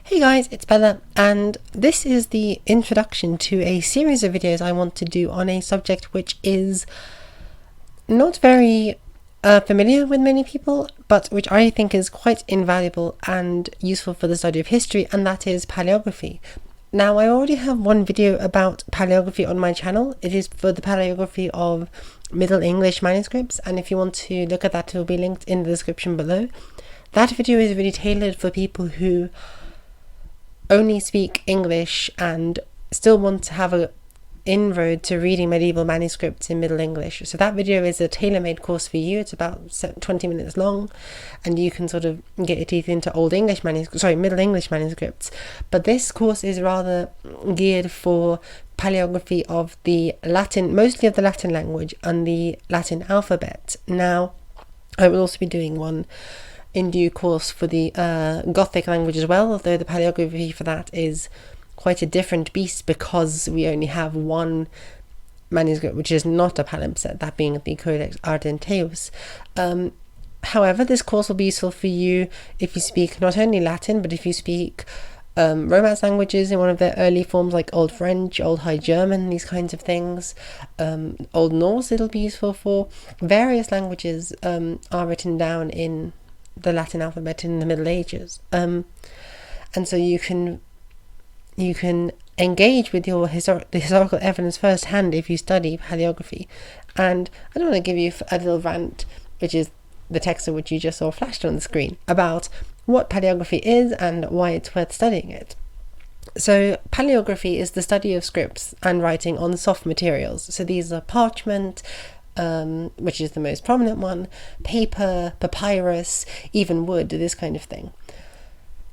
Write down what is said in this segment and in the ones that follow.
Hey guys, it's Bella, and this is the introduction to a series of videos I want to do on a subject which is not very familiar with many people, but which I think is quite invaluable and useful for the study of history, and that is paleography. Now, I already have one video about paleography on my channel. It is for the paleography of Middle English manuscripts, and if you want to look at that, it will be linked in the description below. That video is really tailored for people who only speak English and still want to have an inroad to reading medieval manuscripts in Middle English. So that video is a tailor-made course for you. It's about 20 minutes long, and you can sort of get your teeth into Middle English manuscripts. But this course is rather geared for paleography of the Latin, mostly of the Latin language and the Latin alphabet. Now, I will also be doing one in due course for the Gothic language as well, although the paleography for that is quite a different beast because we only have one manuscript which is not a palimpsest, that being the Codex Argenteus. However, this course will be useful for you if you speak not only Latin, but if you speak Romance languages in one of their early forms like Old French, Old High German, these kinds of things. Old Norse it'll be useful for. Various languages are written down in the Latin alphabet in the Middle Ages, and so you can engage with the historical evidence firsthand if you study paleography. And I don't want to give you a little rant, which is the text of which you just saw flashed on the screen, about what paleography is and why it's worth studying it. So paleography is the study of scripts and writing on soft materials. So these are parchment, which is the most prominent one, paper, papyrus, even wood, this kind of thing.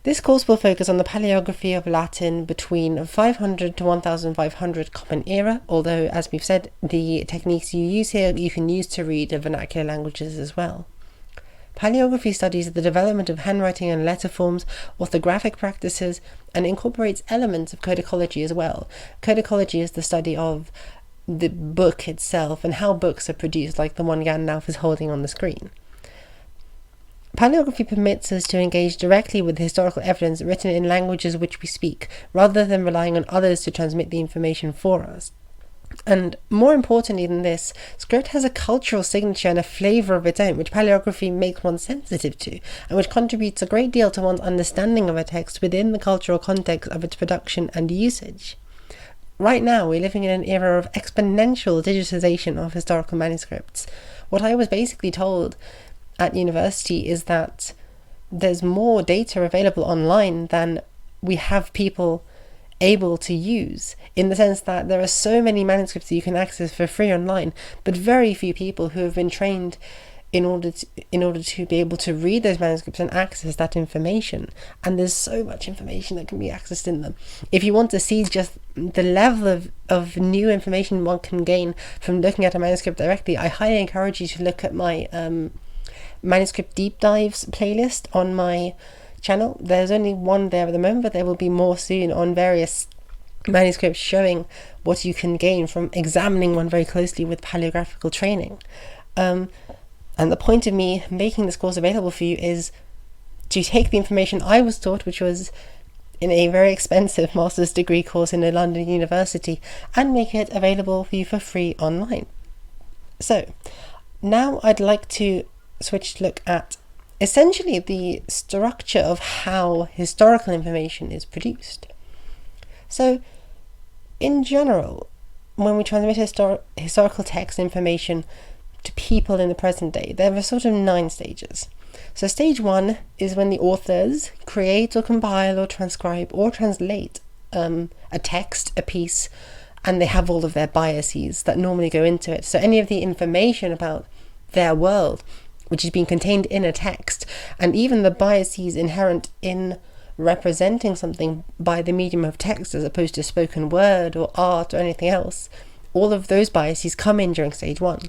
This course will focus on the paleography of Latin between 500 to 1500 Common Era, although, as we've said, the techniques you use here you can use to read the vernacular languages as well. Paleography studies the development of handwriting and letter forms, orthographic practices, and incorporates elements of codicology as well. Codicology is the study of the book itself and how books are produced, like the one Gandalf is holding on the screen. Paleography permits us to engage directly with historical evidence written in languages which we speak, rather than relying on others to transmit the information for us. And more importantly than this, script has a cultural signature and a flavour of its own, which paleography makes one sensitive to, and which contributes a great deal to one's understanding of a text within the cultural context of its production and usage. Right now, we're living in an era of exponential digitization of historical manuscripts. What I was basically told at university is that there's more data available online than we have people able to use, in the sense that there are so many manuscripts that you can access for free online, but very few people who have been trained in order to be able to read those manuscripts and access that information. And there's so much information that can be accessed in them. If you want to see just the level of new information one can gain from looking at a manuscript directly, I highly encourage you to look at my manuscript deep dives playlist on my channel. There's only one there at the moment, but there will be more soon on various manuscripts showing what you can gain from examining one very closely with paleographical training. And the point of me making this course available for you is to take the information I was taught, which was in a very expensive master's degree course in a London university, and make it available for you for free online. So now I'd like to switch to look at essentially the structure of how historical information is produced. So in general, when we transmit historical text information to people in the present day, there are sort of 9 stages. So stage 1 is when the authors create or compile or transcribe or translate a text, a piece, and they have all of their biases that normally go into it. So any of the information about their world which is being contained in a text, and even the biases inherent in representing something by the medium of text as opposed to spoken word or art or anything else, all of those biases come in during stage 1.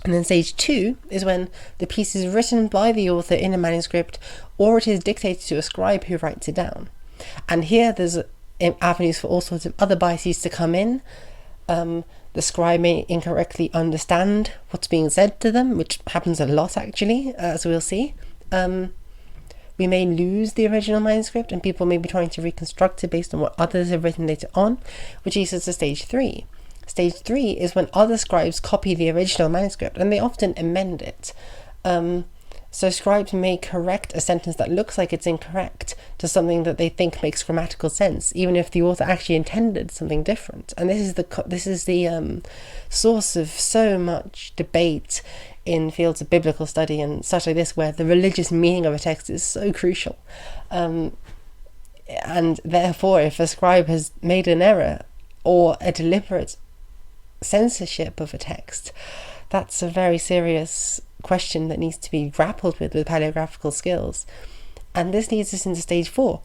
And then stage 2 is when the piece is written by the author in a manuscript, or it is dictated to a scribe who writes it down. And here there's avenues for all sorts of other biases to come in. The scribe may incorrectly understand what's being said to them, which happens a lot actually, as we'll see. we may lose the original manuscript and people may be trying to reconstruct it based on what others have written later on, which leads us to stage 3. Stage 3 is when other scribes copy the original manuscript and they often amend it. So scribes may correct a sentence that looks like it's incorrect to something that they think makes grammatical sense, even if the author actually intended something different. And this is the source of so much debate in fields of biblical study and such like this, where the religious meaning of a text is so crucial. And therefore, if a scribe has made an error or a deliberate censorship of a text, that's a very serious question that needs to be grappled with paleographical skills. And this leads us into stage 4.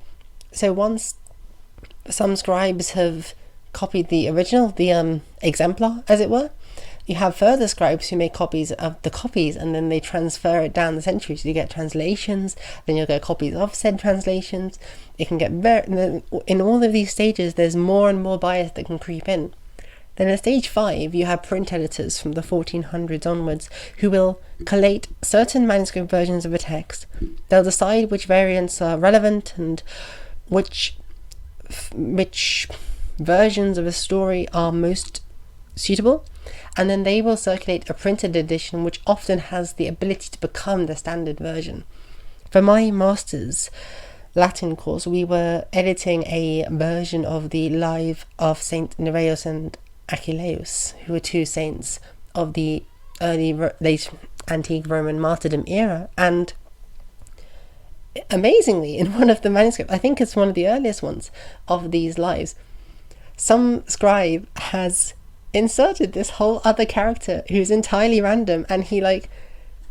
So once some scribes have copied the original, the exemplar as it were, you have further scribes who make copies of the copies and then they transfer it down the centuries. So you get translations, then you'll get copies of said translations. It can get in all of these stages there's more and more bias that can creep in. Then at stage 5, you have print editors from the 1400s onwards who will collate certain manuscript versions of a text. They'll decide which variants are relevant and which versions of a story are most suitable, and then they will circulate a printed edition which often has the ability to become the standard version. For my master's Latin course, we were editing a version of the Life of Saint Nereus and Achilleus, who were two saints of the late antique Roman martyrdom era, and amazingly, in one of the manuscripts, I think it's one of the earliest ones of these lives, some scribe has inserted this whole other character who's entirely random, and he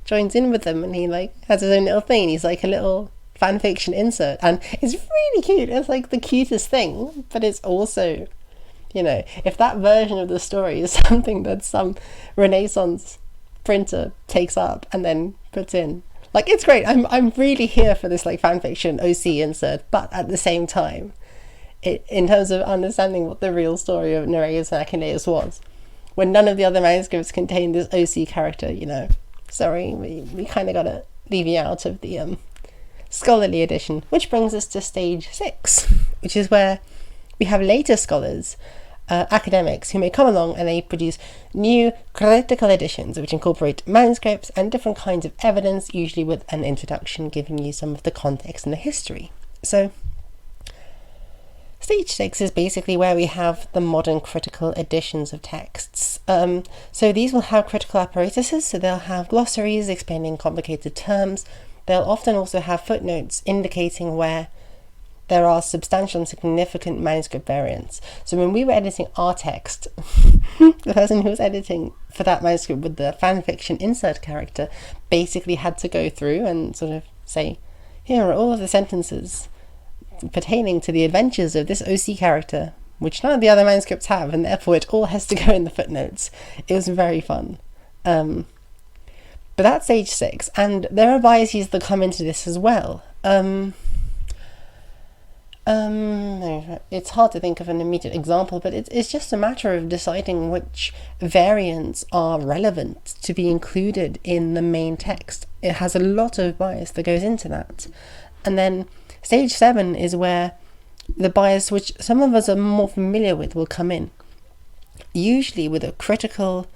joins in with them, and he has his own little thing. He's like a little fan fiction insert, and it's really cute. It's the cutest thing, but it's also, if that version of the story is something that some Renaissance printer takes up and then puts in, it's great. I'm really here for this fanfiction OC insert, but at the same time, in terms of understanding what the real story of Nereus and Achilleus was, when none of the other manuscripts contain this OC character, sorry, we kind of gotta leave you out of the scholarly edition, which brings us to stage 6, which is where we have later scholars, academics, who may come along and they produce new critical editions which incorporate manuscripts and different kinds of evidence, usually with an introduction giving you some of the context and the history. So stage 6 is basically where we have the modern critical editions of texts. So these will have critical apparatuses, so they'll have glossaries explaining complicated terms. They'll often also have footnotes indicating where there are substantial and significant manuscript variants. So when we were editing our text, the person who was editing for that manuscript with the fanfiction insert character basically had to go through and sort of say, here are all of the sentences pertaining to the adventures of this OC character, which none of the other manuscripts have, and therefore it all has to go in the footnotes. It was very fun. But that's stage 6, and there are biases that come into this as well. It's hard to think of an immediate example, but it's just a matter of deciding which variants are relevant to be included in the main text. It has a lot of bias that goes into that. And then stage 7 is where the bias, which some of us are more familiar with, will come in. Usually with a critical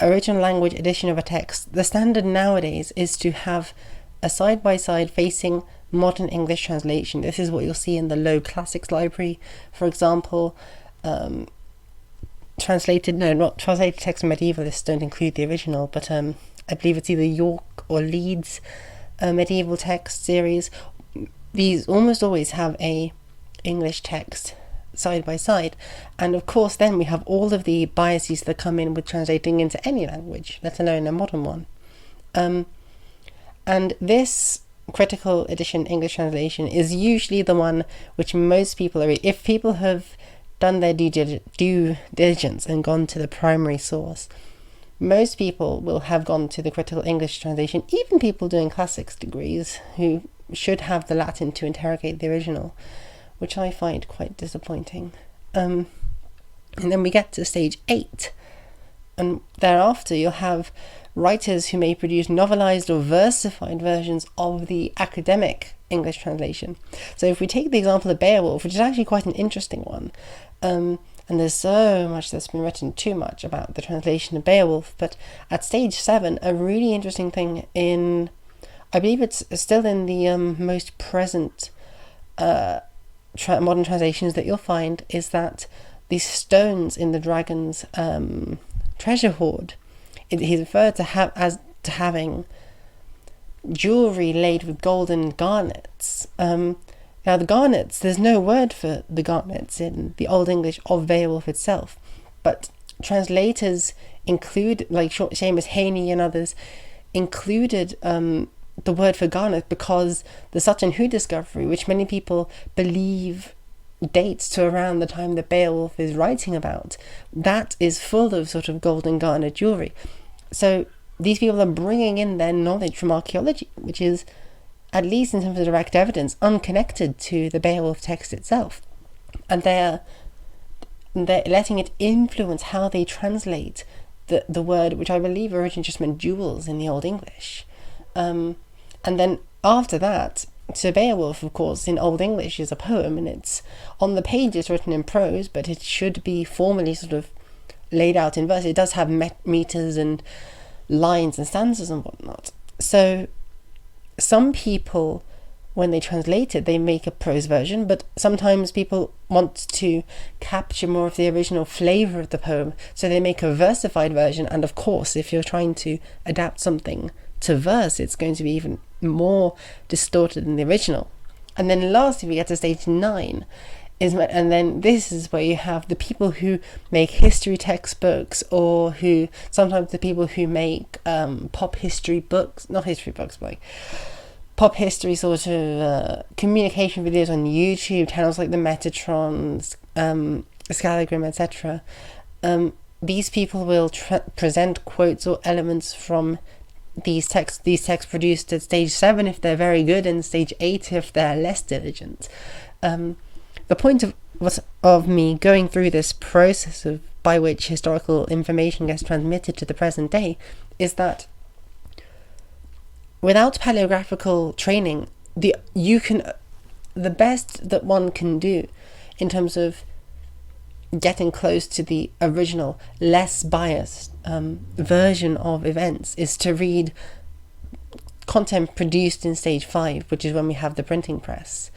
original language edition of a text, the standard nowadays is to have a side-by-side facing modern English translation. This is what you'll see in the Loeb Classics Library, for example. Translated text from medievalists don't include the original, but I believe it's either York or Leeds medieval text series. These almost always have a English text side by side, and of course then we have all of the biases that come in with translating into any language, let alone a modern one. And this critical edition English translation is usually the one which most people are, if people have done their due diligence and gone to the primary source, most people will have gone to the critical English translation, even people doing classics degrees who should have the Latin to interrogate the original, which I find quite disappointing. And then we get to stage 8, and thereafter you'll have writers who may produce novelized or versified versions of the academic English translation. So if we take the example of Beowulf, which is actually quite an interesting one, and there's so much that's been written, too much, about the translation of Beowulf, but at stage 7, a really interesting thing in, I believe it's still in the most present modern translations that you'll find, is that these stones in the dragon's treasure hoard, he's referred to having jewelry laid with golden garnets. Now the garnets, there's no word for the garnets in the Old English of Beowulf itself, but translators include, like Seamus Heaney and others, included the word for garnet because the Sutton Hoo discovery, which many people believe dates to around the time that Beowulf is writing about, that is full of sort of golden garnet jewelry. So these people are bringing in their knowledge from archaeology, which is, at least in terms of direct evidence, unconnected to the Beowulf text itself. And they're letting it influence how they translate the word, which I believe originally just meant jewels in the Old English. And then after that, so Beowulf, of course, in Old English is a poem, and it's on the page, it's written in prose, but it should be formally sort of laid out in verse. It does have meters and lines and stanzas and whatnot. So some people, when they translate it, they make a prose version, but sometimes people want to capture more of the original flavour of the poem, so they make a versified version. And of course, if you're trying to adapt something to verse, it's going to be even more distorted than the original. And then lastly, we get to stage 9, and then this is where you have the people who make history textbooks, or who sometimes the people who make pop history books, not history books, but like pop history sort of communication videos on YouTube channels like the Metatrons, Scalagram, etc. These people will present quotes or elements from these texts produced at stage 7 if they're very good, and stage 8 if they're less diligent. The point of me going through this process by which historical information gets transmitted to the present day is that without paleographical training, the best that one can do in terms of getting close to the original, less biased version of events is to read content produced in stage 5, which is when we have the printing press.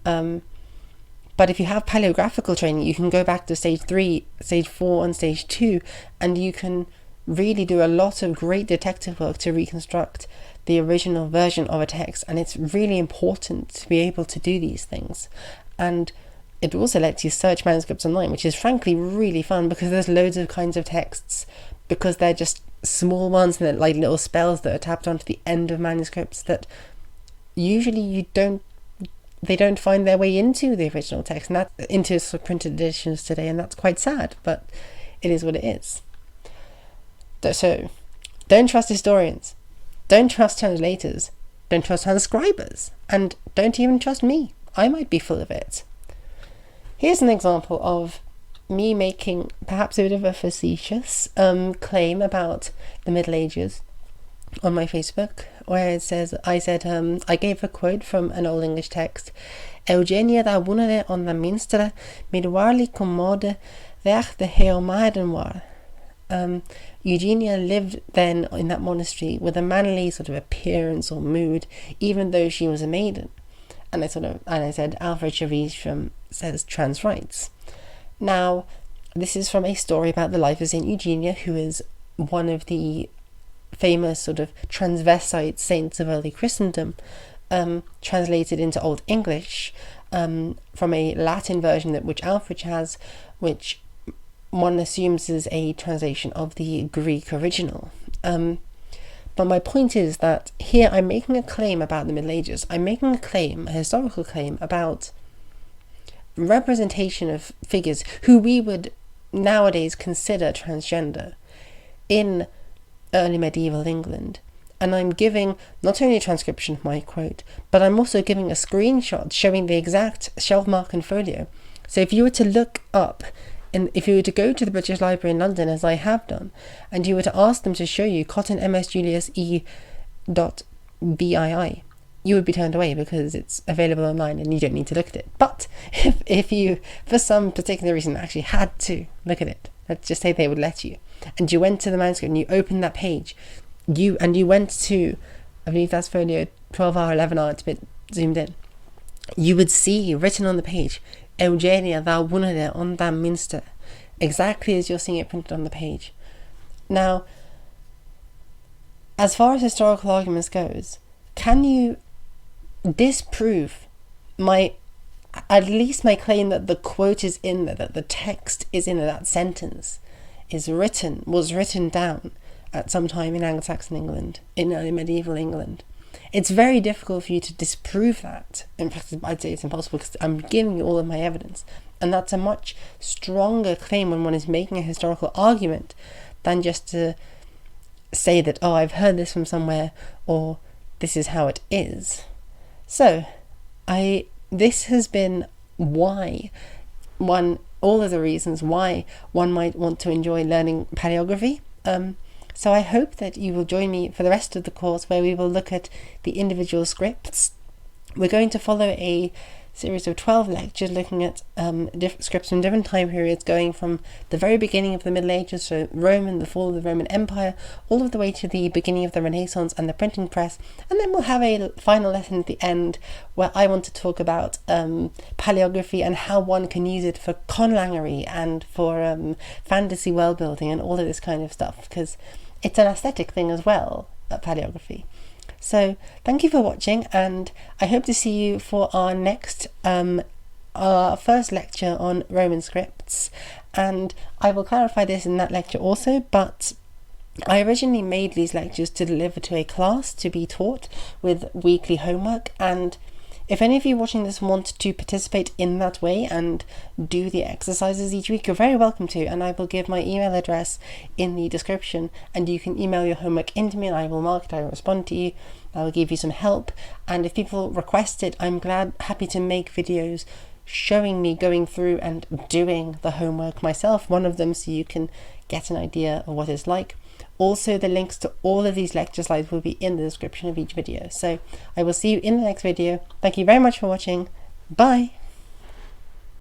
But if you have paleographical training, you can go back to stage 3, stage 4 and stage 2, and you can really do a lot of great detective work to reconstruct the original version of a text. And it's really important to be able to do these things. And it also lets you search manuscripts online, which is frankly really fun, because there's loads of kinds of texts, because they're just small ones and they're like little spells that are tapped onto the end of manuscripts that usually they don't find their way into the original text, and that into sort of printed editions today, and that's quite sad, but it is what it is. So don't trust historians, don't trust translators, don't trust transcribers, and don't even trust me. I might be full of it. Here's an example of me making perhaps a bit of a facetious claim about the Middle Ages on my Facebook, where I said I gave a quote from an Old English text: Eugenia da wonere on the minstre med warli commode vech the heomaden war. Eugenia lived then in that monastery with a manly sort of appearance or mood, even though she was a maiden. And I said Alfred Chavez says trans rights. Now, this is from a story about the life of Saint Eugenia, who is one of the famous sort of transvestite saints of early Christendom, translated into Old English from a Latin version which Alfred has, which one assumes is a translation of the Greek original. But my point is that here I'm making a claim about the Middle Ages. I'm making a historical claim about representation of figures who we would nowadays consider transgender in early medieval England. And I'm giving not only a transcription of my quote, but I'm also giving a screenshot showing the exact shelf mark and folio. So if you were to look up, and if you were to go to the British Library in London, as I have done, and you were to ask them to show you Cotton MS Julius E.BII, you would be turned away because it's available online and you don't need to look at it. But if you, for some particular reason, actually had to look at it, let's just say they would let you, and you went to the manuscript and you opened that page, you went to, I believe that's folio 12R, 11R, it's a bit zoomed in, you would see written on the page, Eugenia thou wunnede ondam minster, exactly as you're seeing it printed on the page. Now, as far as historical arguments goes, can you disprove at least my claim that the quote is in there, that the text is in there, that sentence was written down at some time in Anglo-Saxon England, in early medieval England? It's very difficult for you to disprove that. In fact, I'd say it's impossible because I'm giving you all of my evidence. And that's a much stronger claim when one is making a historical argument than just to say that, oh, I've heard this from somewhere, or this is how it is. So, this has been all of the reasons why one might want to enjoy learning paleography. So I hope that you will join me for the rest of the course, where we will look at the individual scripts. We're going to follow a series of 12 lectures looking at different scripts from different time periods, going from the very beginning of the Middle Ages, so Rome and the fall of the Roman Empire, all of the way to the beginning of the Renaissance and the printing press. And then we'll have a final lesson at the end where I want to talk about paleography and how one can use it for conlangery and for fantasy world building and all of this kind of stuff, because it's an aesthetic thing as well, paleography. So thank you for watching, and I hope to see you for our next our first lecture on Roman scripts. And I will clarify this in that lecture also, but I originally made these lectures to deliver to a class to be taught with weekly homework, and if any of you watching this want to participate in that way and do the exercises each week, you're very welcome to, and I will give my email address in the description, and you can email your homework into me and I will mark it, I will respond to you, I will give you some help. And if people request it, I'm happy to make videos showing me going through and doing the homework myself, one of them, so you can get an idea of what it's like. Also, the links to all of these lecture slides will be in the description of each video. So I will see you in the next video. Thank you very much for watching. Bye!